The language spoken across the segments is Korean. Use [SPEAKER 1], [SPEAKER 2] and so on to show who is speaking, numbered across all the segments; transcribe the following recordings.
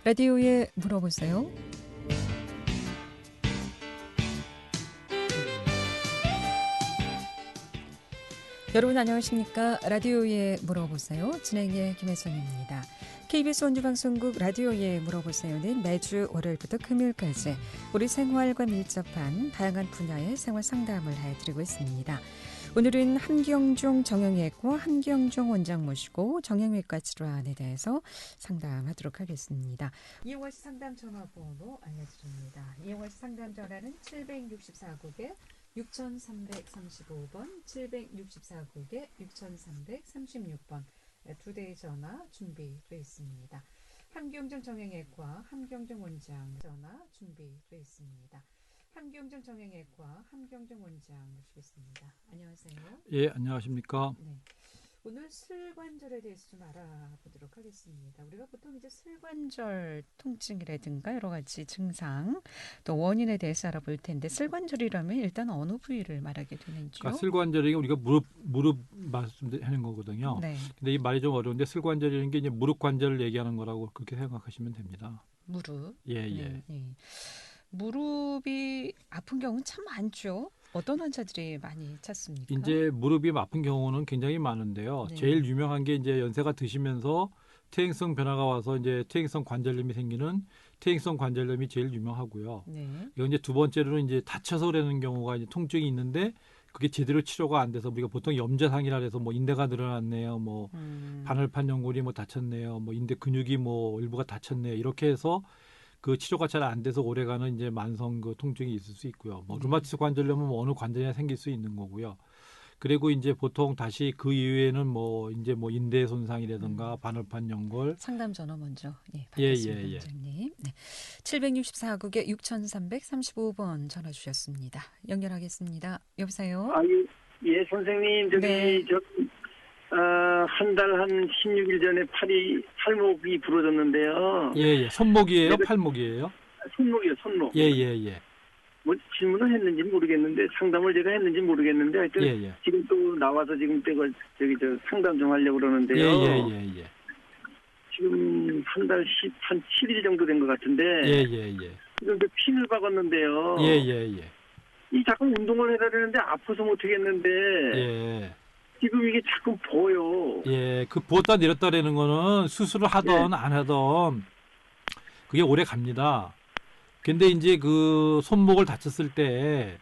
[SPEAKER 1] 라디오에 물어보세요. 여러분 안녕하십니까? 라디오에 물어보세요. 진행의 김혜선입니다. KBS 원주방송국 라디오에 물어보세요는 매주 월요일부터 금요일까지 우리 생활과 밀접한 다양한 분야의 생활 상담을 해드리고 있습니다. 오늘은 한경종 정형외과 한경종 원장 모시고 정형외과 질환에 대해서 상담하도록 하겠습니다. 이용화 씨 상담 전화번호 알려드립니다. 이용화 씨 상담 전화는 764국에 6335번, 764국에 6336번 두 대의 전화 준비되어 있습니다. 한경종 정형외과 한경종 원장 전화 준비되어 있습니다. 한경종 정형외과 한경종 원장 모시겠습니다. 안녕하세요.
[SPEAKER 2] 예, 안녕하십니까.
[SPEAKER 1] 네. 오늘 슬관절에 대해서 좀 알아보도록 하겠습니다. 우리가 보통 이제 슬관절 통증이라든가 여러 가지 증상 또 원인에 대해서 알아볼 텐데 슬관절이라면 일단 어느 부위를 말하게 되는지요?
[SPEAKER 2] 그러니까 슬관절이 우리가 무릎 말씀하는 거거든요.
[SPEAKER 1] 네.
[SPEAKER 2] 근데 이 말이 좀 어려운데 슬관절이라는 게 이제 무릎 관절을 얘기하는 거라고 그렇게 생각하시면 됩니다.
[SPEAKER 1] 무릎.
[SPEAKER 2] 예, 예.
[SPEAKER 1] 네, 네. 무릎이 아픈 경우는 참 많죠. 어떤 환자들이 많이 찾습니까?
[SPEAKER 2] 이제 무릎이 아픈 경우는 굉장히 많은데요.
[SPEAKER 1] 네.
[SPEAKER 2] 제일 유명한 게 이제 연세가 드시면서 퇴행성 변화가 와서 이제 퇴행성 관절염이 생기는 퇴행성 관절염이 제일 유명하고요.
[SPEAKER 1] 네.
[SPEAKER 2] 이건 이제 두 번째로는 이제 다쳐서 그러는 경우가 이제 통증이 있는데 그게 제대로 치료가 안 돼서 우리가 보통 염좌상이라 해서 뭐 인대가 늘어났네요, 뭐 바늘판 연골이 뭐 다쳤네요, 뭐 인대 근육이 뭐 일부가 다쳤네요, 이렇게 해서 그 치료가 잘 안 돼서 오래가는 이제 만성 그 통증이 있을 수 있고요. 뭐 루마티스 관절염은 뭐 어느 관절이나 생길 수 있는 거고요. 그리고 이제 보통 다시 그 이후에는 뭐 이제 뭐 인대 손상이라든가 바늘판 연골.
[SPEAKER 1] 상담 전화 먼저
[SPEAKER 2] 예,
[SPEAKER 1] 받겠습니다.
[SPEAKER 2] 예, 예.
[SPEAKER 1] 원장님. 네. 764국에 6335번 전화 주셨습니다. 연결하겠습니다. 여보세요?
[SPEAKER 3] 예, 선생님,
[SPEAKER 1] 네.
[SPEAKER 3] 한 달 한 16일 전에 팔목이 부러졌는데요.
[SPEAKER 2] 예, 예. 손목이에요?
[SPEAKER 3] 네,
[SPEAKER 2] 팔목이에요?
[SPEAKER 3] 손목이요, 손목.
[SPEAKER 2] 예, 예, 예.
[SPEAKER 3] 뭐 질문을 했는지 모르겠는데, 상담을 제가 했는지 모르겠는데, 하여튼,
[SPEAKER 2] 예, 예.
[SPEAKER 3] 지금 또 나와서 지금 상담 좀 하려고 그러는데요.
[SPEAKER 2] 예, 예, 예, 예.
[SPEAKER 3] 지금 한 7일 정도 된 것 같은데,
[SPEAKER 2] 예, 예, 예.
[SPEAKER 3] 지금 핀을 박았는데요.
[SPEAKER 2] 예, 예, 예.
[SPEAKER 3] 이 자꾸 운동을 해야 되는데, 아파서 못 하겠는데,
[SPEAKER 2] 예.
[SPEAKER 3] 지금 이게 자꾸 보여.
[SPEAKER 2] 예, 그 부었다 내렸다라는 거는 수술을 하던 안 하던 그게 오래 갑니다. 근데 이제 그 손목을 다쳤을 때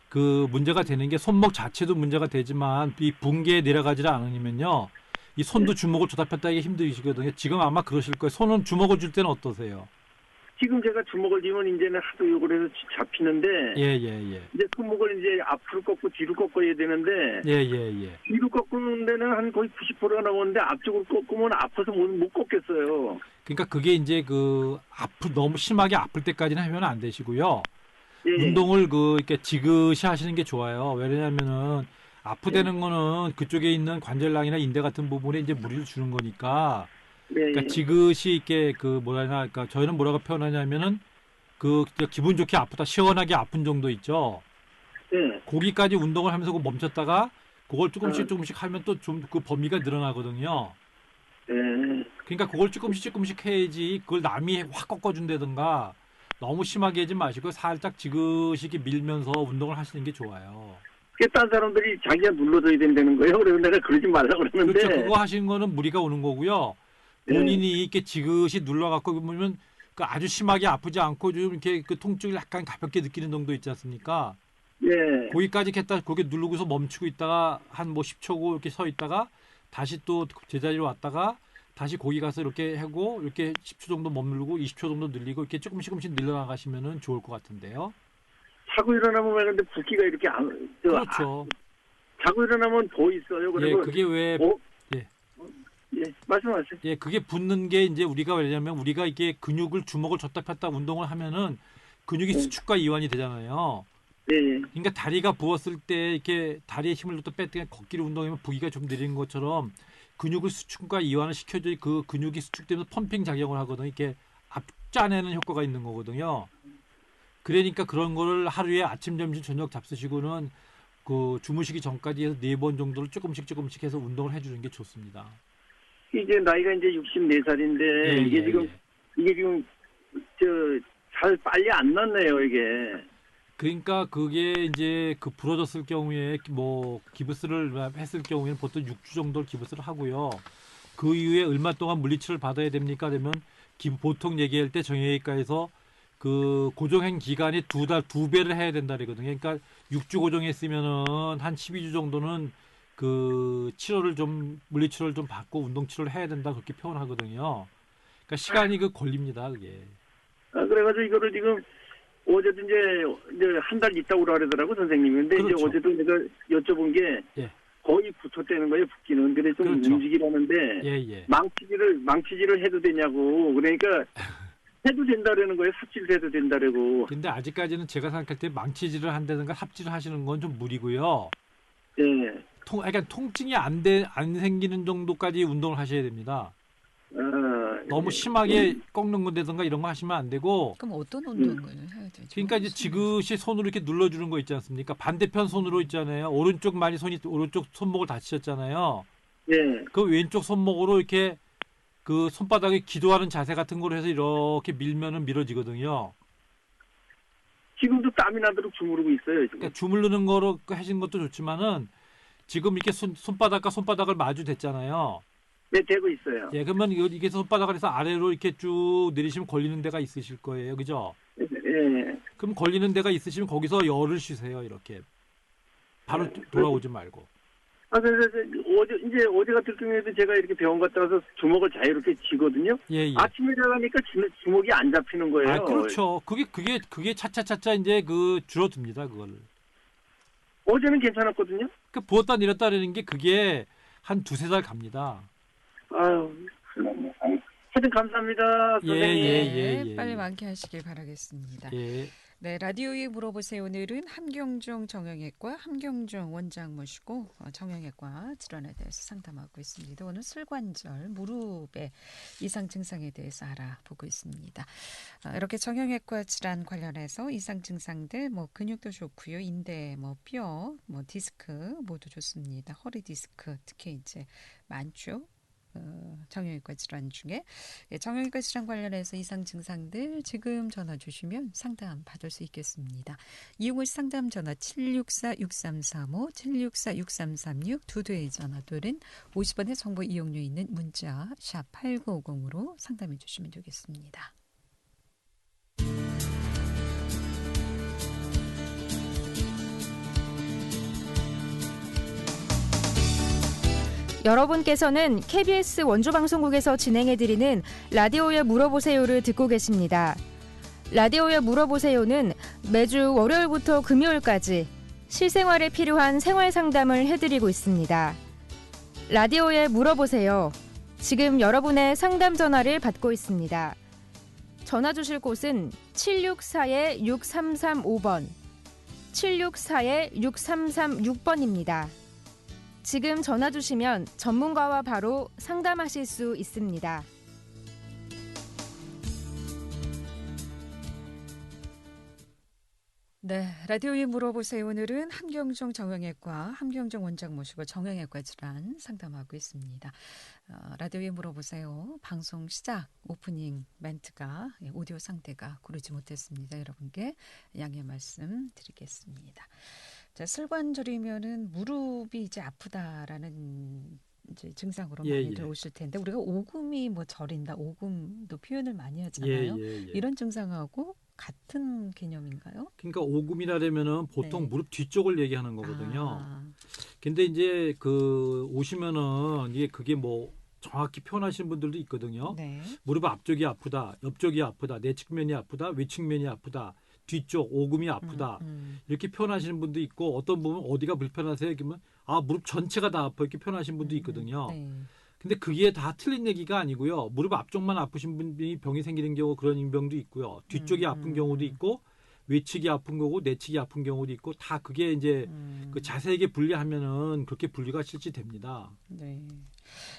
[SPEAKER 2] 그 문제가 되는 게 손목 자체도 문제가 되지만 이 붕괴에 내려가지를 않으면요. 이 손도 주먹을 줬다 폈다 하기 힘드시거든요. 지금 아마 그러실 거예요. 손은 주먹을 줄 때는 어떠세요?
[SPEAKER 3] 지금 제가 주먹을 쥐면 이제는 하도 욕을 해서 잡히는데,
[SPEAKER 2] 예, 예, 예.
[SPEAKER 3] 이제 손목을 이제 앞으로 꺾고 뒤로 꺾어야 되는데,
[SPEAKER 2] 예, 예, 예.
[SPEAKER 3] 뒤로 꺾는 데는 한 거의 90%가 나오는데 앞쪽으로 꺾으면 아파서 못 꺾겠어요.
[SPEAKER 2] 그러니까 그게 이제 너무 심하게 아플 때까지는 하면 안 되시고요.
[SPEAKER 3] 예.
[SPEAKER 2] 운동을 이렇게 지그시 하시는 게 좋아요. 왜냐면은 아프다는 거는 그쪽에 있는 관절낭이나 인대 같은 부분에 이제 무리를 주는 거니까. 그러니까 지그시 이렇게 그러니까 저희는 뭐라고 표현하냐면은 기분 좋게 아프다, 시원하게 아픈 정도 있죠.
[SPEAKER 3] 예.
[SPEAKER 2] 거기까지 운동을 하면서 멈췄다가 그걸 조금씩 하면 또 좀 그 범위가 늘어나거든요.
[SPEAKER 3] 예.
[SPEAKER 2] 그러니까 그걸 조금씩 해야지 그걸 남이 확 꺾어준다든가 너무 심하게 하지 마시고 살짝 지그시 이렇게 밀면서 운동을 하시는 게 좋아요.
[SPEAKER 3] 딴 사람들이 자기가 눌러줘야 된다는 거예요. 그래서 내가 그러지 말라고 그러는데.
[SPEAKER 2] 그렇죠. 그거 하시는 거는 무리가 오는 거고요. 본인이 이렇게 지그시 눌러갖고 보면 아주 심하게 아프지 않고 좀 이렇게 그 통증을 약간 가볍게 느끼는 정도 있지 않습니까?
[SPEAKER 3] 예.
[SPEAKER 2] 거기까지 했다 그렇게 누르고서 멈추고 있다가 한 10초 이렇게 서 있다가 다시 또 제자리로 왔다가 다시 거기 가서 이렇게 하고 이렇게 10초 정도 머물고 20초 정도 늘리고 이렇게 조금씩 늘려나가시면은 좋을 것 같은데요.
[SPEAKER 3] 자고 일어나면 왜 근데 붓기가 이렇게
[SPEAKER 2] 그렇죠.
[SPEAKER 3] 자고 일어나면 더 있어요. 그리고
[SPEAKER 2] 그게 왜
[SPEAKER 3] 예, 말씀하세요.
[SPEAKER 2] 예, 그게 붓는 게 이제 우리가 왜냐면 우리가 이게 근육을 주먹을 줬다 폈다 운동을 하면은 근육이 수축과 이완이 되잖아요.
[SPEAKER 3] 예.
[SPEAKER 2] 그러니까 다리가 부었을 때 이렇게 다리에 힘을 또 뺐더니 걷기를 운동하면 부기가 좀 느린 것처럼 근육을 수축과 이완을 시켜줘야 그 근육이 수축되면서 펌핑 작용을 하거든요. 이렇게 짜내는 효과가 있는 거거든요. 그러니까 그런 거를 하루에 아침, 점심, 저녁 잡수시고는 주무시기 전까지 해서 4번 정도를 조금씩 해서 운동을 해주는 게 좋습니다.
[SPEAKER 3] 이제 나이가 이제 64살인데 이게 지금 이게 지금 잘 빨리 안 났네요 이게.
[SPEAKER 2] 그러니까 그게 이제 그 부러졌을 경우에 뭐 기부스를 했을 경우에는 보통 6주 정도를 기부스를 하고요. 그 이후에 얼마 동안 물리치료를 받아야 됩니까? 그러면 보통 얘기할 때 정형외과에서 그 고정행 기간이 2배를 해야 된다 그러거든요. 그러니까 6주 고정했으면은 한 12주 정도는 그 물리치료를 좀 받고 운동치료를 해야 된다 그렇게 표현하거든요. 그러니까 시간이 걸립니다, 그게.
[SPEAKER 3] 그래가지고 이거를 지금 어제도 이제 한 달 있다고 그러더라고 선생님이. 근데
[SPEAKER 2] 그렇죠.
[SPEAKER 3] 이제 어제도 내가 여쭤본 게
[SPEAKER 2] 예.
[SPEAKER 3] 거의 붙었다는 거예요, 붓기는. 그래 좀
[SPEAKER 2] 그렇죠.
[SPEAKER 3] 움직이라는데
[SPEAKER 2] 예.
[SPEAKER 3] 망치질을 해도 되냐고. 그러니까 해도 된다라는 거예요. 삽질을 해도 된다라고.
[SPEAKER 2] 근데 아직까지는 제가 생각할 때 망치질을 한다든가 삽질을 하시는 건 좀 무리고요.
[SPEAKER 3] 예.
[SPEAKER 2] 그러니까 통증이 안 생기는 정도까지 운동을 하셔야 됩니다. 너무 심하게 꺾는 건데든가 이런 거 하시면 안 되고.
[SPEAKER 1] 그럼 어떤 운동을 해야 되죠?
[SPEAKER 2] 그러니까 이제 지그시 손으로 이렇게 눌러주는 거 있지 않습니까? 반대편 손으로 있잖아요. 오른쪽 손목을 다치셨잖아요.
[SPEAKER 3] 예.
[SPEAKER 2] 그 왼쪽 손목으로 이렇게 그 손바닥에 기도하는 자세 같은 걸 해서 이렇게 밀면은 밀어지거든요.
[SPEAKER 3] 지금도 땀이 나도록 주무르고 있어요. 지금.
[SPEAKER 2] 그러니까 주물르는 거로 하신 것도 좋지만은 지금 이렇게 손바닥과 손바닥을 마주 댔잖아요.
[SPEAKER 3] 네, 되고 있어요.
[SPEAKER 2] 예, 그러면 이게 손바닥을 해서 아래로 이렇게 쭉 내리시면 걸리는 데가 있으실 거예요. 그죠?
[SPEAKER 3] 예.
[SPEAKER 2] 그럼 걸리는 데가 있으시면 거기서 열을 쉬세요. 이렇게. 바로 돌아오지 말고.
[SPEAKER 3] 그래서 어제 같은 경우에도 제가 이렇게 병원 갔다 와서 주먹을 자유롭게 쥐거든요.
[SPEAKER 2] 예.
[SPEAKER 3] 아침에 일어나니까 주먹이 안 잡히는 거예요.
[SPEAKER 2] 아, 그렇죠. 그게 차차차차 이제 줄어듭니다. 그거를.
[SPEAKER 3] 어제는 괜찮았거든요.
[SPEAKER 2] 그 부었다 내렸다 하는 게 그게 한 2-3달 갑니다.
[SPEAKER 3] 아유, 하여튼 감사합니다. 선생님.
[SPEAKER 2] 예.
[SPEAKER 1] 빨리 완쾌하시길 바라겠습니다.
[SPEAKER 2] 예.
[SPEAKER 1] 네, 라디오에 물어보세요. 오늘은 함경종 정형외과 함경종 원장 모시고 정형외과 질환에 대해서 상담하고 있습니다. 오늘 슬관절, 무릎의 이상 증상에 대해서 알아보고 있습니다. 이렇게 정형외과 질환 관련해서 이상 증상들, 근육도 좋고요, 인대, 뼈, 디스크 모두 좋습니다. 허리 디스크 특히 이제 많죠. 정형외과 질환 중에 정형외과 질환 관련해서 이상 증상들 지금 전화 주시면 상담 받을 수 있겠습니다. 이용호 상담 전화 764-6335, 764-6336 두 대의 전화 또는 50원의 정보 이용료 있는 문자 샵 8950으로 상담해 주시면 되겠습니다.
[SPEAKER 4] 여러분께서는 KBS 원주방송국에서 진행해드리는 라디오에 물어보세요를 듣고 계십니다. 라디오에 물어보세요는 매주 월요일부터 금요일까지 실생활에 필요한 생활 상담을 해드리고 있습니다. 라디오에 물어보세요. 지금 여러분의 상담 전화를 받고 있습니다. 전화 주실 곳은 764-6335번, 764-6336번입니다. 지금 전화 주시면 전문가와 바로 상담하실 수 있습니다.
[SPEAKER 1] 네, 라디오에 물어보세요. 오늘은 함경종 정형외과 함경종 원장 모시고 정형외과 질환 상담하고 있습니다. 라디오에 물어보세요. 방송 시작 오프닝 멘트가 오디오 상태가 고르지 못했습니다. 여러분께 양해 말씀 드리겠습니다. 자, 슬관절이면은 무릎이 이제 아프다라는 이제 증상으로 많이 들어오실 텐데 우리가 오금이 저린다, 오금도 표현을 많이 하잖아요. 이런 증상하고 같은 개념인가요?
[SPEAKER 2] 그러니까 오금이라면은 보통 무릎 뒤쪽을 얘기하는 거거든요. 근데 이제 오시면은 그게 정확히 표현하시는 분들도 있거든요.
[SPEAKER 1] 네.
[SPEAKER 2] 무릎 앞쪽이 아프다, 옆쪽이 아프다, 내측면이 아프다, 외측면이 아프다, 뒤쪽 오금이 아프다 이렇게 표현하시는 분도 있고 어떤 분은 어디가 불편하세요? 그러면 무릎 전체가 다 아파 이렇게 표현하시는 분도 있거든요.
[SPEAKER 1] 네.
[SPEAKER 2] 근데 그게 다 틀린 얘기가 아니고요. 무릎 앞쪽만 아프신 분이 병이 생기는 경우 그런 병도 있고요. 뒤쪽이 아픈 경우도 있고 외측이 아픈 거고 내측이 아픈 경우도 있고 다 그게 이제 그 자세하게 분리하면은 그렇게 분리가 실제 됩니다.
[SPEAKER 1] 네.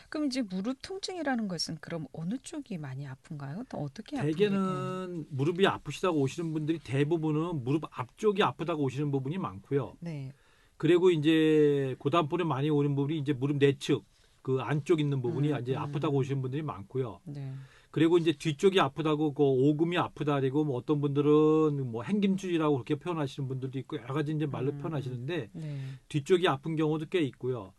[SPEAKER 1] 그럼 이제 무릎 통증이라는 것은 그럼 어느 쪽이 많이 아픈가요? 또 어떻게 아픈가요?
[SPEAKER 2] 대개는 무릎이 아프시다고 오시는 분들이 대부분은 무릎 앞쪽이 아프다고 오시는 부분이 많고요.
[SPEAKER 1] 네.
[SPEAKER 2] 그리고 이제 고단번에 많이 오는 부분이 이제 무릎 내측 그 안쪽 있는 부분이 이제 아프다고 오시는 분들이 많고요.
[SPEAKER 1] 네.
[SPEAKER 2] 그리고 이제 뒤쪽이 아프다고 그 오금이 아프다 그리고 뭐 어떤 분들은 뭐 행김줄이라고 그렇게 표현하시는 분들도 있고 여러 가지 이제 말로 표현하시는데
[SPEAKER 1] 네.
[SPEAKER 2] 뒤쪽이 아픈 경우도 꽤 있고요.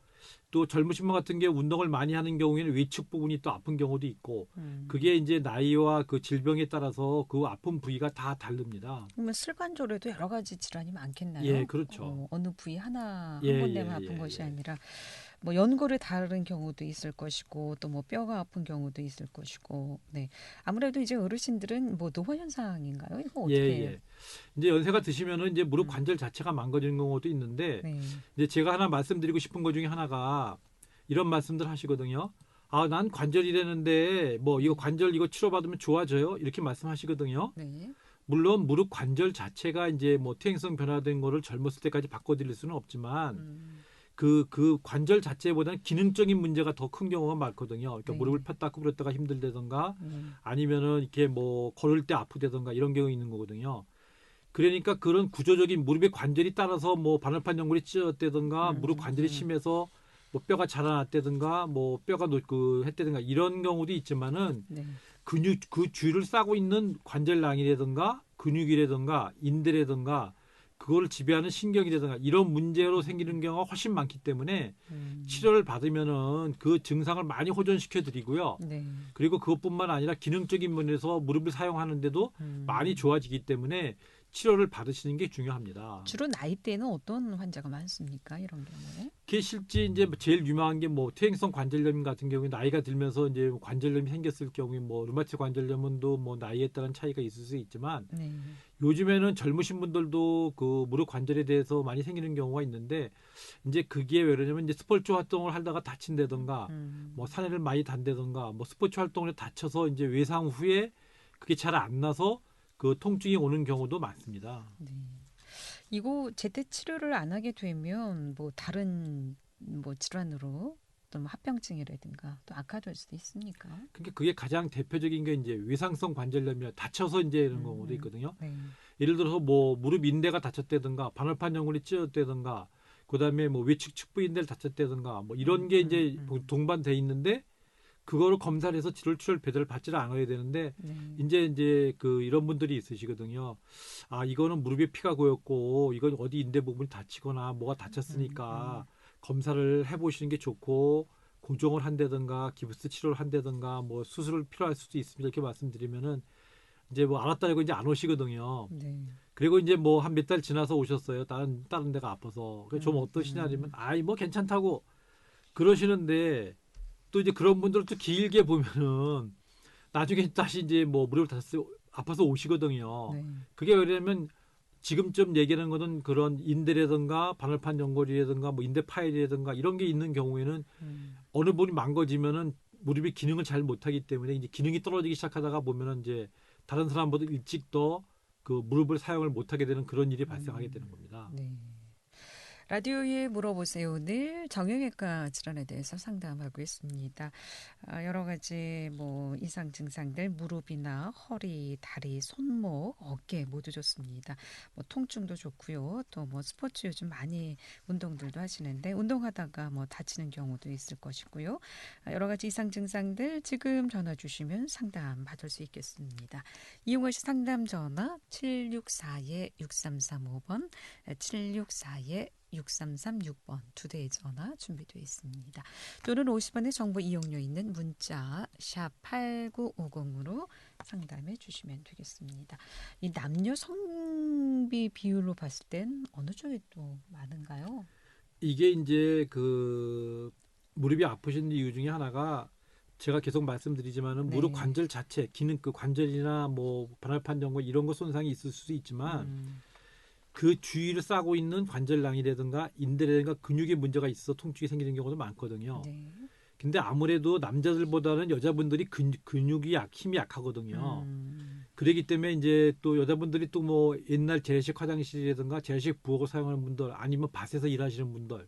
[SPEAKER 2] 또 젊으신 분 같은 경우 운동을 많이 하는 경우에는 외측 부분이 또 아픈 경우도 있고 그게 이제 나이와 그 질병에 따라서 그 아픈 부위가 다 다릅니다.
[SPEAKER 1] 그러면 슬관절에도 여러 가지 질환이 많겠나요?
[SPEAKER 2] 예, 그렇죠.
[SPEAKER 1] 어느 부위 하나 한
[SPEAKER 2] 예,
[SPEAKER 1] 군데만
[SPEAKER 2] 예,
[SPEAKER 1] 아픈
[SPEAKER 2] 예,
[SPEAKER 1] 것이
[SPEAKER 2] 예.
[SPEAKER 1] 아니라 뭐 연골이 다른 경우도 있을 것이고 또 뭐 뼈가 아픈 경우도 있을 것이고. 네. 아무래도 이제 어르신들은 뭐 노화 현상인가요? 이거 어떻게
[SPEAKER 2] 예,
[SPEAKER 1] 해요?
[SPEAKER 2] 예. 이제 연세가 드시면은 이제 무릎 관절 자체가 망가지는 경우도 있는데
[SPEAKER 1] 네.
[SPEAKER 2] 이제 제가 하나 말씀드리고 싶은 것 중에 하나가 이런 말씀들 하시거든요. 아, 난 관절이라는데 뭐 이거 관절 이거 치료받으면 좋아져요? 이렇게 말씀하시거든요.
[SPEAKER 1] 네.
[SPEAKER 2] 물론 무릎 관절 자체가 이제 뭐 퇴행성 변화된 거를 젊었을 때까지 바꿔드릴 수는 없지만 그 관절 자체보다는 기능적인 문제가 더 큰 경우가 많거든요. 그러니까
[SPEAKER 1] 네.
[SPEAKER 2] 무릎을 폈다 구부렸다가 힘들다던가
[SPEAKER 1] 네.
[SPEAKER 2] 아니면은 이렇게 뭐 걸을 때 아프다던가 이런 경우 있는 거거든요. 그러니까 그런 구조적인 무릎의 관절이 따라서 뭐 반월판 연골이 찢어졌다던가 무릎 관절이 심해서 뭐 뼈가 자라났다든가 뭐 뼈가 했다든가 이런 경우도 있지만은
[SPEAKER 1] 네.
[SPEAKER 2] 근육 그 주위를 싸고 있는 관절낭이라든가 근육이라든가 인대라든가 그거를 지배하는 신경이라든가 이런 문제로 생기는 경우가 훨씬 많기 때문에 치료를 받으면은 그 증상을 많이 호전시켜 드리고요.
[SPEAKER 1] 네.
[SPEAKER 2] 그리고 그것뿐만 아니라 기능적인 면에서 무릎을 사용하는데도 많이 좋아지기 때문에 치료를 받으시는 게 중요합니다.
[SPEAKER 1] 주로 나이대는 어떤 환자가 많습니까? 이런 경우에?
[SPEAKER 2] 그게 실제 이제 제일 유명한 게 뭐 퇴행성 관절염 같은 경우에 나이가 들면서 이제 관절염이 생겼을 경우에 뭐 류마티스 관절염도 뭐 나이에 따른 차이가 있을 수 있지만
[SPEAKER 1] 네.
[SPEAKER 2] 요즘에는 젊으신 분들도 그 무릎 관절에 대해서 많이 생기는 경우가 있는데 이제 그게 왜 그러냐면 이제 스포츠 활동을 하다가 다친다던가 뭐 산에를 많이 단다던가 뭐 스포츠 활동을 다쳐서 이제 외상 후에 그게 잘 안 나서 그 통증이 오는 경우도 많습니다.
[SPEAKER 1] 네. 이거 제때 치료를 안 하게 되면 뭐 다른 뭐 질환으로 또 뭐 합병증이라든가 또 악화될 수도 있습니까?
[SPEAKER 2] 그러니까 그게 가장 대표적인 게 이제 외상성 관절염이라 다쳐서 이제 이런 경우도 있거든요.
[SPEAKER 1] 네.
[SPEAKER 2] 예를 들어서 뭐 무릎 인대가 다쳤다든가 반월판 연골이 찢어졌다든가 그다음에 뭐 외측 측부 인대를 다쳤다든가 뭐 이런 게 이제 동반돼 있는데 그거를 검사를 해서 치료를 배달을 받지를 않아야 되는데
[SPEAKER 1] 네.
[SPEAKER 2] 이제 그 이런 분들이 있으시거든요. 아, 이거는 무릎에 피가 고였고 이건 어디 인대 부분이 다치거나 뭐가 다쳤으니까 검사를 해보시는 게 좋고 고정을 한다든가 기부스 치료를 한다든가 뭐 수술을 필요할 수도 있습니다. 이렇게 말씀드리면은 이제 뭐 알았다고 이제 안 오시거든요.
[SPEAKER 1] 네.
[SPEAKER 2] 그리고 이제 뭐 한 몇 달 지나서 오셨어요. 다른 데가 아파서. 그래서 좀 어떠시냐 하면 아이 뭐 괜찮다고 그러시는데 또 이제 그런 분들은 또 길게 보면은 나중에 다시 이제 뭐 무릎을 다쳐서 아파서 오시거든요.
[SPEAKER 1] 네.
[SPEAKER 2] 그게 왜냐면 지금쯤 얘기하는 거는 그런 인대라든가 반월판 연골이라든가 뭐 인대 파열이라든가 이런 게 있는 경우에는 어느 부분이 망가지면은 무릎이 기능을 잘 못하기 때문에 이제 기능이 떨어지기 시작하다가 보면은 이제 다른 사람보다 일찍 더 그 무릎을 사용을 못하게 되는 그런 일이 발생하게 되는 겁니다.
[SPEAKER 1] 네. 라디오에 물어보세요. 오늘 정형외과 질환에 대해서 상담하고 있습니다. 여러 가지 뭐 이상 증상들 무릎이나 허리, 다리, 손목, 어깨 모두 좋습니다. 뭐 통증도 좋고요. 또 뭐 스포츠 요즘 많이 운동들도 하시는데 운동하다가 뭐 다치는 경우도 있을 것이고요. 여러 가지 이상 증상들 지금 전화 주시면 상담 받을 수 있겠습니다. 이용하실 상담 전화 764-6335번 764-6336번 두 대의 전화 준비되어 있습니다. 또는 50원의 정보 이용료 있는 문자 샵 8950으로 상담해 주시면 되겠습니다. 이 남녀 성비 비율로 봤을 땐 어느 쪽이 또 많은가요?
[SPEAKER 2] 이게 이제 그 무릎이 아프신 이유 중에 하나가 제가 계속 말씀드리지만은 무릎 관절 자체 기능 그 관절이나 뭐 반월판 연골 이런 거 손상이 있을 수도 있지만 그 주위를 싸고 있는 관절낭이라든가 인대라든가 근육에 문제가 있어서 통증이 생기는 경우도 많거든요.
[SPEAKER 1] 네.
[SPEAKER 2] 근데 아무래도 남자들보다는 여자분들이 근육이 힘이 약하거든요. 그렇기 때문에 이제 또 여자분들이 또 뭐 옛날 재래식 화장실이라든가 재래식 부엌을 사용하는 분들 아니면 밭에서 일하시는 분들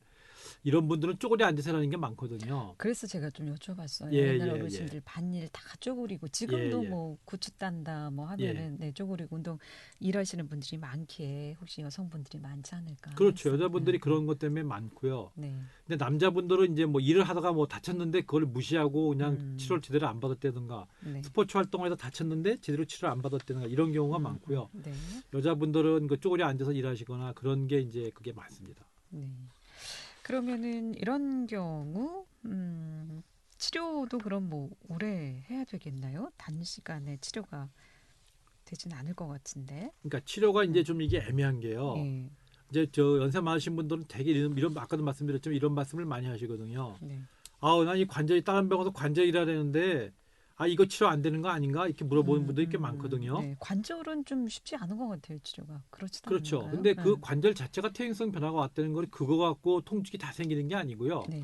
[SPEAKER 2] 이런 분들은 쪼그려 앉아서 하는 게 많거든요.
[SPEAKER 1] 그래서 제가 좀 여쭤봤어요.
[SPEAKER 2] 예,
[SPEAKER 1] 옛날
[SPEAKER 2] 예,
[SPEAKER 1] 어르신들 반일 다 쪼그리고 지금도
[SPEAKER 2] 예, 예.
[SPEAKER 1] 뭐 고추 딴다 뭐 하면은 네, 쪼그리고 운동 일하시는 분들이 많기에 혹시 여성분들이 많지 않을까.
[SPEAKER 2] 그렇죠.
[SPEAKER 1] 해서.
[SPEAKER 2] 여자분들이 그런 것 때문에 많고요.
[SPEAKER 1] 네.
[SPEAKER 2] 근데 남자분들은 이제 뭐 일을 하다가 뭐 다쳤는데 그걸 무시하고 그냥 치료를
[SPEAKER 1] 음.
[SPEAKER 2] 제대로 안 받았다든가
[SPEAKER 1] 네.
[SPEAKER 2] 스포츠 활동을 해서 다쳤는데 제대로 치료를 안 받았다든가 이런 경우가 많고요.
[SPEAKER 1] 네.
[SPEAKER 2] 여자분들은 그 쪼그려 앉아서 일하시거나 그런 게 이제 그게 많습니다.
[SPEAKER 1] 네. 그러면은 이런 경우 치료도 그럼 뭐 오래 해야 되겠나요? 단시간에 치료가 되진 않을 것 같은데.
[SPEAKER 2] 그러니까 치료가 이제 좀 이게 애매한 게요.
[SPEAKER 1] 네.
[SPEAKER 2] 이제 저 연세 많으신 분들은 되게 이런 아까도 말씀드렸지만 이런 말씀을 많이 하시거든요.
[SPEAKER 1] 네.
[SPEAKER 2] 난 이 관절이 다른 병원에서 관절이라 되는데 이거 치료 안 되는 거 아닌가 이렇게 물어보는 분들이 꽤 많거든요.
[SPEAKER 1] 네. 관절은 좀 쉽지 않은 것 같아요, 치료가. 그렇지도
[SPEAKER 2] 그렇죠.
[SPEAKER 1] 않은가요?
[SPEAKER 2] 근데 그
[SPEAKER 1] 네.
[SPEAKER 2] 관절 자체가 퇴행성 변화가 왔다는 걸 그거 갖고 통증이 다 생기는 게 아니고요.
[SPEAKER 1] 네.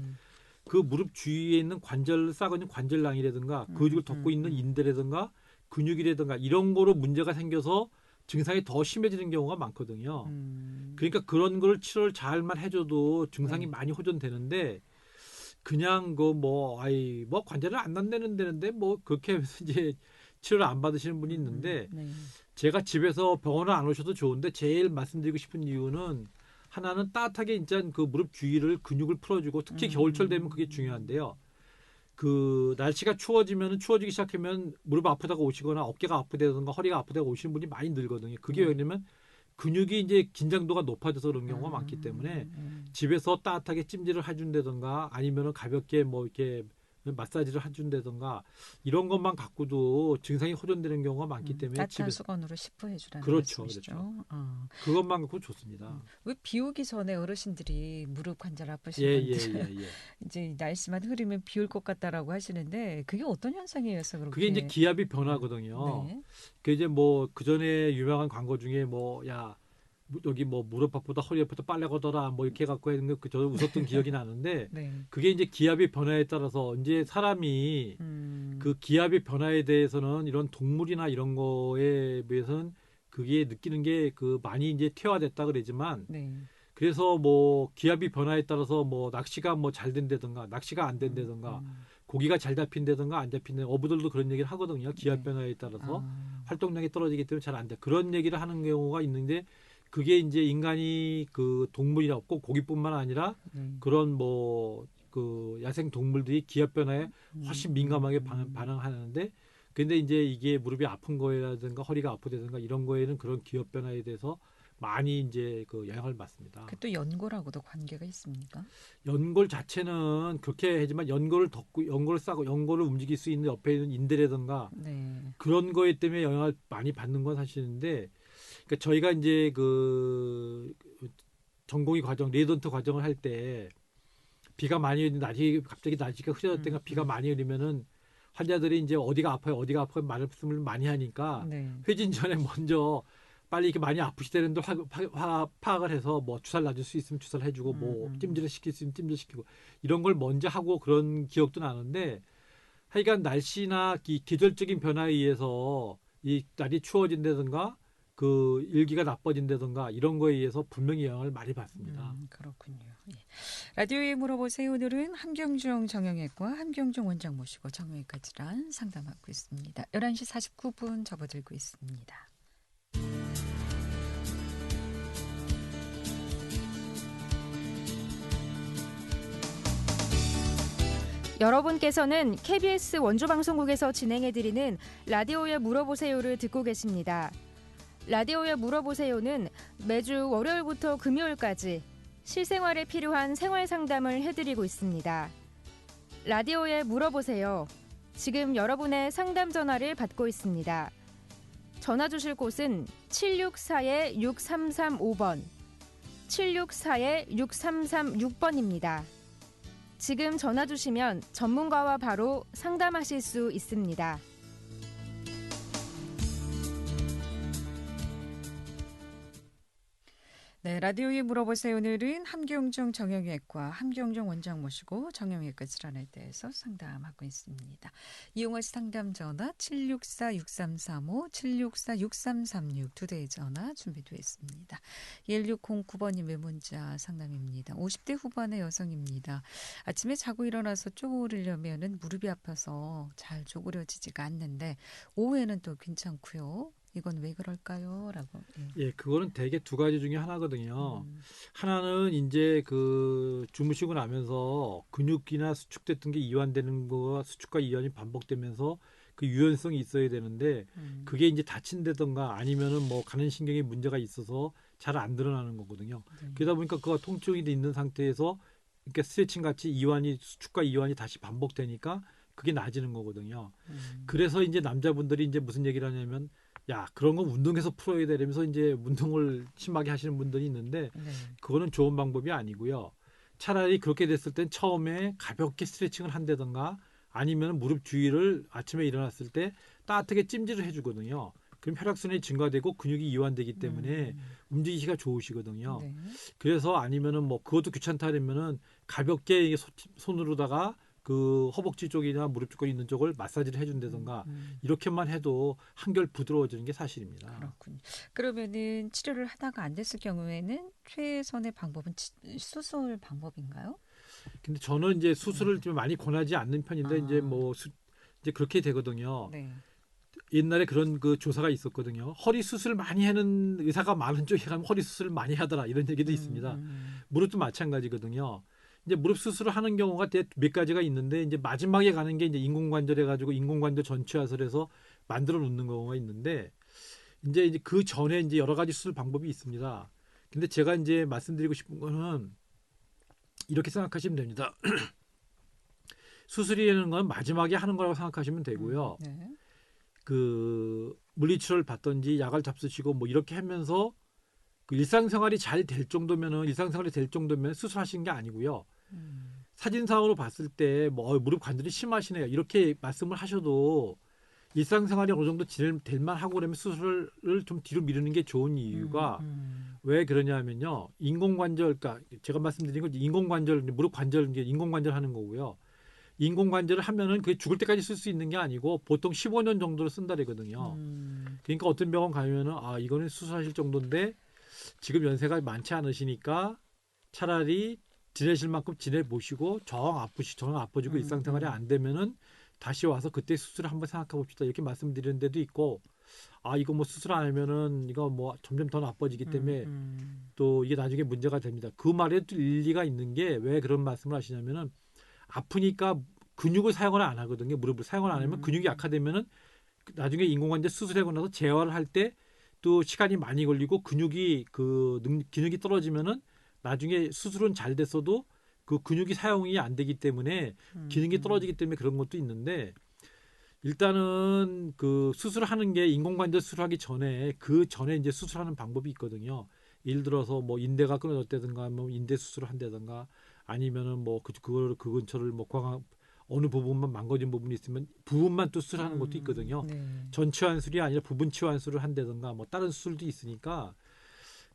[SPEAKER 2] 그 무릎 주위에 있는 관절 싸고 있는 관절낭이라든가 근육을 덮고 있는 인대라든가 근육이라든가 이런 거로 문제가 생겨서 증상이 더 심해지는 경우가 많거든요. 그러니까 그런 걸 치료를 잘만 해줘도 증상이
[SPEAKER 1] 네.
[SPEAKER 2] 많이 호전되는데 그냥 뭐 관절을 안 난다는데 뭐 그렇게 해서 이제 치료를 안 받으시는 분이 있는데
[SPEAKER 1] 네.
[SPEAKER 2] 제가 집에서 병원을 안 오셔도 좋은데 제일 말씀드리고 싶은 이유는 하나는 따뜻하게 진짜 그 무릎 주위를 근육을 풀어주고 특히 겨울철 되면 그게 중요한데요. 그 날씨가 추워지기 시작하면 무릎 아프다고 오시거나 어깨가 아프다든가 허리가 아프다고 오시는 분이 많이 늘거든요. 그게 왜냐면 근육이 이제 긴장도가 높아져서 그런 경우가 많기 때문에 집에서 따뜻하게 찜질을 해준다든가 아니면은 가볍게 뭐 이렇게 마사지를 해준다든가 이런 것만 갖고도 증상이 호전되는 경우가 많기 때문에
[SPEAKER 1] 따뜻한 수건으로 시프해 주라는
[SPEAKER 2] 그렇죠,
[SPEAKER 1] 말씀이시죠.
[SPEAKER 2] 그렇죠. 그것만 갖고 좋습니다.
[SPEAKER 1] 왜 비 오기 전에 어르신들이 무릎 관절 아프신
[SPEAKER 2] 예.
[SPEAKER 1] 분들 이제 날씨만 흐리면 비 올 것 같다라고 하시는데 그게 어떤 현상이어서 그렇게?
[SPEAKER 2] 그게 이제 기압이 변하거든요.
[SPEAKER 1] 네.
[SPEAKER 2] 그 이제 뭐 그 전에 유명한 광고 중에 여기 뭐 무릎 아프다 허리 아프다 빨래 걷어라 뭐 이렇게 갖고 했는 거 저도 웃었던 기억이 나는데
[SPEAKER 1] 네.
[SPEAKER 2] 그게 이제 기압의 변화에 따라서 이제 사람이 그 기압의 변화에 대해서는 이런 동물이나 이런 거에 비해서는 그게 느끼는 게 그 많이 이제 퇴화됐다 그러지만
[SPEAKER 1] 네.
[SPEAKER 2] 그래서 뭐 기압의 변화에 따라서 뭐 낚시가 뭐 잘 된다든가 낚시가 안 된다든가 고기가 잘 잡힌다든가 안 잡힌다든가 어부들도 그런 얘기를 하거든요. 기압 변화에 따라서 활동량이 떨어지기 때문에 잘 안 돼. 그런 얘기를 하는 경우가 있는데 그게 이제 인간이 그 동물이나 꼭 고기뿐만 아니라 그런 뭐 그 야생 동물들이 기압 변화에 훨씬 민감하게 반응하는데 근데 이제 이게 무릎이 아픈 거라든가 허리가 아프다든가 이런 거에는 그런 기압 변화에 대해서 많이 이제 그 영향을 받습니다.
[SPEAKER 1] 그 또 연골하고도 관계가 있습니까?
[SPEAKER 2] 연골 자체는 그렇게 하지만 연골을 덮고 연골을 싸고 연골을 움직일 수 있는 옆에 있는 인대라든가
[SPEAKER 1] 네.
[SPEAKER 2] 그런 거에 때문에 영향을 많이 받는 건 사실인데 그러니까 저희가 이제 그 전공의 과정 레지던트 과정을 할 때 비가 많이 갑자기 날씨가 흐려졌다가 비가 많이 흐리면은 환자들이 이제 어디가 아파요 말씀을 많이 하니까
[SPEAKER 1] 네.
[SPEAKER 2] 회진 전에 먼저 빨리 이렇게 많이 아프시다는데 파악을 해서 뭐 주사를 놔줄 수 있으면 주사를 해주고 뭐 찜질을 시킬 수 있으면 찜질 시키고 이런 걸 먼저 하고 그런 기억도 나는데 하여간 날씨나 계절적인 변화에 의해서 이 날이 추워진다든가 그 일기가 나빠진다든가 이런 거에 의해서 분명히 영향을 많이 받습니다.
[SPEAKER 1] 그렇군요. 예. 라디오에 물어보세요. 오늘은 함경중 정형외과 함경중 원장 모시고 정형외과 질환 상담하고 있습니다. 11시 49분 접어들고 있습니다.
[SPEAKER 4] 여러분께서는 KBS 원주방송국에서 진행해드리는 라디오에 물어보세요를 듣고 계십니다. 라디오에 물어보세요는 매주 월요일부터 금요일까지 실생활에 필요한 생활 상담을 해드리고 있습니다. 라디오에 물어보세요. 지금 여러분의 상담 전화를 받고 있습니다. 전화 주실 곳은 764-6335번, 764-6336번입니다. 지금 전화 주시면 전문가와 바로 상담하실 수 있습니다.
[SPEAKER 1] 네, 라디오에 물어보세요. 오늘은 함경종 정형외과 함경종 원장 모시고 정형외과 질환에 대해서 상담하고 있습니다. 이용하시 상담 전화 764-6335, 764-6336 두 대의 전화 준비되어 있습니다. 1609번님의 문자 상담입니다. 50대 후반의 여성입니다. 아침에 자고 일어나서 쪼그리려면 무릎이 아파서 잘 쪼그려지지가 않는데 오후에는 또 괜찮고요. 이건 왜 그럴까요? 라고.
[SPEAKER 2] 예, 그거는 대개 두 가지 중에 하나거든요. 하나는 이제 그 주무시고 나면서 근육이나 수축됐던 게 이완되는 거와 수축과 이완이 반복되면서 그 유연성이 있어야 되는데 그게 이제 다친다던가 아니면은 뭐 가는 신경에 문제가 있어서 잘 안 드러나는 거거든요. 그러다 보니까 그가 통증이 있는 상태에서 이렇게 스트레칭 같이 이완이 수축과 이완이 다시 반복되니까 그게 나아지는 거거든요. 그래서 이제 남자분들이 이제 무슨 얘기를 하냐면 야, 그런 거 운동해서 풀어야 되면서 이제 운동을 심하게 하시는 분들이 있는데 그거는 좋은 방법이 아니고요. 차라리 그렇게 됐을 땐 처음에 가볍게 스트레칭을 한다던가 아니면 무릎 주위를 아침에 일어났을 때 따뜻하게 찜질을 해주거든요. 그럼 혈액순환이 증가되고 근육이 이완되기 때문에 움직이기가 좋으시거든요.
[SPEAKER 1] 네.
[SPEAKER 2] 그래서 아니면은 뭐 그것도 귀찮다 그러면은 가볍게 이게 손으로다가 그 허벅지 쪽이나 무릎 쪽에 있는 쪽을 마사지를 해준다던가 이렇게만 해도 한결 부드러워지는 게 사실입니다.
[SPEAKER 1] 그렇군요. 그러면은 치료를 하다가 안 됐을 경우에는 최선의 방법은 수술 방법인가요?
[SPEAKER 2] 근데 저는 이제 수술을 좀 많이 권하지 않는 편인데 이제 뭐 이제 그렇게 되거든요.
[SPEAKER 1] 네.
[SPEAKER 2] 옛날에 그런 그 조사가 있었거든요. 허리 수술 많이 하는 의사가 많은 쪽에 가면 허리 수술을 많이 하더라 이런 얘기도 있습니다. 무릎도 마찬가지거든요. 이제 무릎 수술을 하는 경우가 몇 가지가 있는데 이제 마지막에 가는 게 이제 인공관절 해가지고 인공관절 전치화를 해서 만들어 놓는 경우가 있는데 이제 그 전에 이제 여러 가지 수술 방법이 있습니다. 근데 제가 이제 말씀드리고 싶은 거는 이렇게 생각하시면 됩니다. 수술이라는 건 마지막에 하는 거라고 생각하시면 되고요.
[SPEAKER 1] 네.
[SPEAKER 2] 그 물리치료를 받든지 약을 잡수시고 뭐 이렇게 하면서 그 일상생활이 잘 될 정도면은 일상생활이 될 정도면 수술하신 게 아니고요. 사진상으로 봤을 때 뭐 무릎 관절이 심하시네요. 이렇게 말씀을 하셔도 일상생활이 어느 정도 될 만하고 그러면 수술을 좀 뒤로 미루는 게 좋은 이유가 왜 그러냐면요. 인공관절, 그러니까 제가 말씀드린 건 인공관절, 무릎 관절, 인공관절 하는 거고요. 인공관절을 하면은 그게 죽을 때까지 쓸 수 있는 게 아니고 보통 15년 정도를 쓴다 그러거든요. 그러니까 어떤 병원 가면은 아 이거는 수술하실 정도인데 지금 연세가 많지 않으시니까 차라리 지내실 만큼 지내보시고 정 아파지고 일상생활이 안 되면은 다시 와서 그때 수술을 한번 생각해 봅시다. 이렇게 말씀드리는 데도 있고 아 이거 뭐 수술 안 하면은 이거 뭐 점점 더 나빠지기 때문에 또 이게 나중에 문제가 됩니다. 그 말에도 일리가 있는 게 왜 그런 말씀을 하시냐면은 아프니까 근육을 사용을 안 하거든요. 무릎을 사용을 안 하면 근육이 약화되면은 나중에 인공관절 수술하고 나서 재활을 할 때 또 시간이 많이 걸리고 근육이 기능이 떨어지면은 나중에 수술은 잘 됐어도 그 근육이 사용이 안 되기 때문에 기능이 떨어지기 때문에 그런 것도 있는데 일단은 그 수술하는 게 인공관절 수술하기 전에 그 전에 이제 수술하는 방법이 있거든요. 예를 들어서 뭐 인대가 끊어졌다든가 뭐 인대 수술을 한다든가 아니면은 뭐 그 근처를 뭐 어느 부분만 망가진 부분이 있으면 부분만 또 수술하는 것도 있거든요.
[SPEAKER 1] 네.
[SPEAKER 2] 전치환술이 아니라 부분 치환술을 한다든가 뭐 다른 수술도 있으니까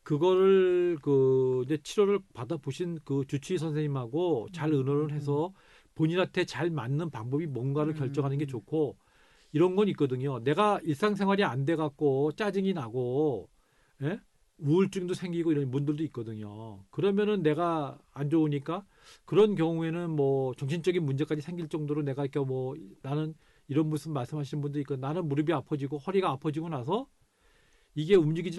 [SPEAKER 2] 그거를 그 이제 치료를 받아보신 그 주치의 선생님하고 잘 의논을 해서 본인한테 잘 맞는 방법이 뭔가를 결정하는 게 좋고 이런 건 있거든요. 내가 일상생활이 안 돼 갖고 짜증이 나고 예? 우울증도 생기고 이런 분들도 있거든요. 그러면은 내가 안 좋으니까 그런 경우에는 뭐 정신적인 문제까지 생길 정도로 내가 이렇게 뭐 나는 이런 무슨 말씀하시는 분도 있고 나는 무릎이 아파지고 허리가 아파지고 나서 이게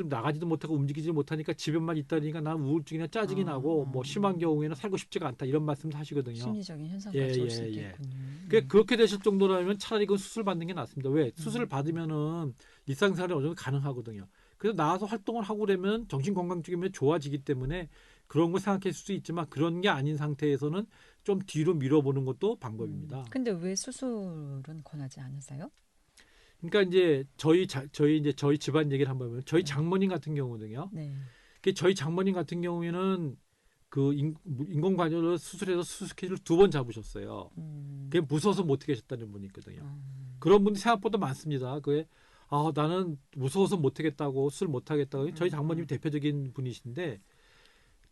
[SPEAKER 2] 나가지도 못하고 움직이지 못하니까 집에만 있다니까 나는 우울증이나 짜증이 나고 뭐 심한 경우에는 살고 싶지가 않다 이런 말씀도 하시거든요.
[SPEAKER 1] 심리적인 현상까지 올 수 있겠군요.
[SPEAKER 2] 그렇게 되실 정도라면 차라리 그 수술 받는 게 낫습니다. 왜? 수술을 받으면은 일상생활이 어느 정도 가능하거든요. 그래서 나와서 활동을 하고 그러면 정신건강 쪽이면 좋아지기 때문에 그런 거 생각할 수 있지만 그런 게 아닌 상태에서는 좀 뒤로 밀어보는 것도 방법입니다.
[SPEAKER 1] 근데 왜 수술은 권하지 않으세요?
[SPEAKER 2] 그러니까 이제 저희 집안 얘기를 한번 보면 저희 장모님 같은 경우는요.
[SPEAKER 1] 네.
[SPEAKER 2] 저희 장모님 같은 경우에는 그 인공관절을 수술해서 수술 스케줄을 2번 잡으셨어요. 그게 무서워서 못 하겠다는 분이 있거든요. 그런 분이 생각보다 많습니다. 그게 나는 무서워서 못 하겠다고 술 못 하겠다고 저희 장모님이 대표적인 분이신데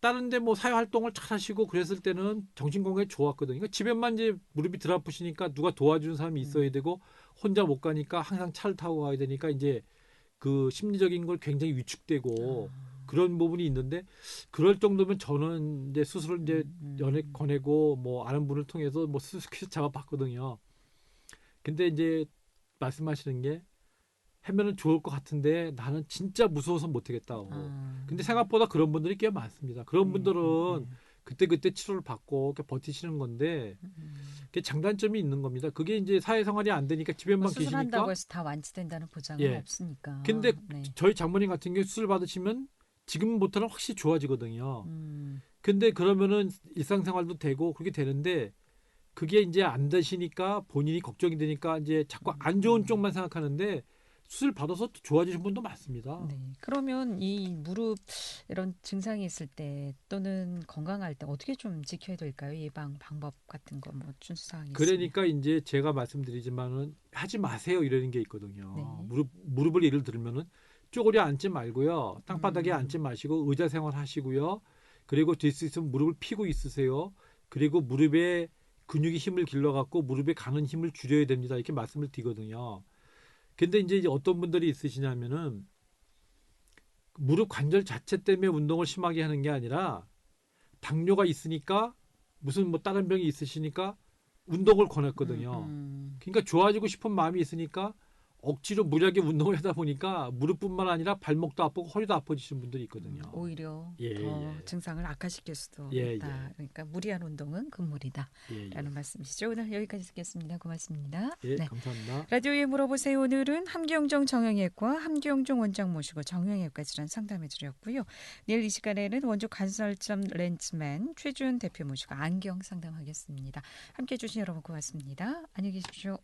[SPEAKER 2] 다른데 뭐 사회 활동을 잘 하시고 그랬을 때는 정신 건강이 좋았거든요. 그러니까 집에만 이제 무릎이 덜 아프시니까 누가 도와주는 사람이 있어야 되고 혼자 못 가니까 항상 차를 타고 가야 되니까 이제 그 심리적인 걸 굉장히 위축되고 그런 부분이 있는데 그럴 정도면 저는 이제 수술을 이제 권해고 뭐 아는 분을 통해서 뭐 수술 잡아봤거든요. 근데 이제 말씀하시는 게 하면은 좋을 것 같은데 나는 진짜 무서워서 못하겠다고. 근데 생각보다 그런 분들이 꽤 많습니다. 그런 분들은 그때 치료를 받고 이렇게 버티시는 건데 그게 장단점이 있는 겁니다. 그게 이제 사회생활이 안 되니까 집에만
[SPEAKER 1] 뭐
[SPEAKER 2] 계시니까.
[SPEAKER 1] 수술한다고 해서 다 완치된다는 보장은
[SPEAKER 2] 예.
[SPEAKER 1] 없으니까.
[SPEAKER 2] 근데
[SPEAKER 1] 네.
[SPEAKER 2] 저희 장모님 같은 경우 수술 받으시면 지금부터는 확실히 좋아지거든요. 근데 그러면은 일상생활도 되고 그렇게 되는데 그게 이제 안 되시니까 본인이 걱정이 되니까 이제 자꾸 안 좋은 쪽만 생각하는데 수술 받아서 또 좋아지신 분도 많습니다.
[SPEAKER 1] 네. 그러면 이 무릎 이런 증상이 있을 때 또는 건강할 때 어떻게 좀 지켜야 될까요? 예방 방법 같은 거 뭐 준수사항이
[SPEAKER 2] 그러니까 이제 제가 말씀드리지만은 하지 마세요 이러는 게 있거든요.
[SPEAKER 1] 네.
[SPEAKER 2] 무릎을 예를 들면은 쪼그려 앉지 말고요. 땅바닥에 앉지 마시고 의자 생활 하시고요. 그리고 될 수 있으면 무릎을 펴고 있으세요. 그리고 무릎에 근육이 힘을 길러갖고 무릎에 가는 힘을 줄여야 됩니다. 이렇게 말씀을 드리거든요. 근데 이제 어떤 분들이 있으시냐면은 무릎 관절 자체 때문에 운동을 심하게 하는 게 아니라 당뇨가 있으니까 무슨 뭐 다른 병이 있으시니까 운동을 권했거든요. 그러니까 좋아지고 싶은 마음이 있으니까 억지로 무리하게 운동을 하다 보니까 무릎뿐만 아니라 발목도 아프고 허리도 아파지시는 분들이 있거든요.
[SPEAKER 1] 오히려
[SPEAKER 2] 예,
[SPEAKER 1] 더
[SPEAKER 2] 예.
[SPEAKER 1] 증상을 악화시킬 수도
[SPEAKER 2] 예,
[SPEAKER 1] 있다.
[SPEAKER 2] 예.
[SPEAKER 1] 그러니까 무리한 운동은 금물이다.
[SPEAKER 2] 예,
[SPEAKER 1] 라는 말씀이시죠. 오늘 여기까지 듣겠습니다. 고맙습니다.
[SPEAKER 2] 예,
[SPEAKER 1] 네.
[SPEAKER 2] 감사합니다.
[SPEAKER 1] 라디오에 물어보세요. 오늘은 함경정 정형외과 함경종 원장 모시고 정형외과 질환 상담해 드렸고요. 내일 이 시간에는 원주 간설점 렌즈맨 최준 대표 모시고 안경 상담하겠습니다. 함께해 주신 여러분 고맙습니다. 안녕히 계십시오.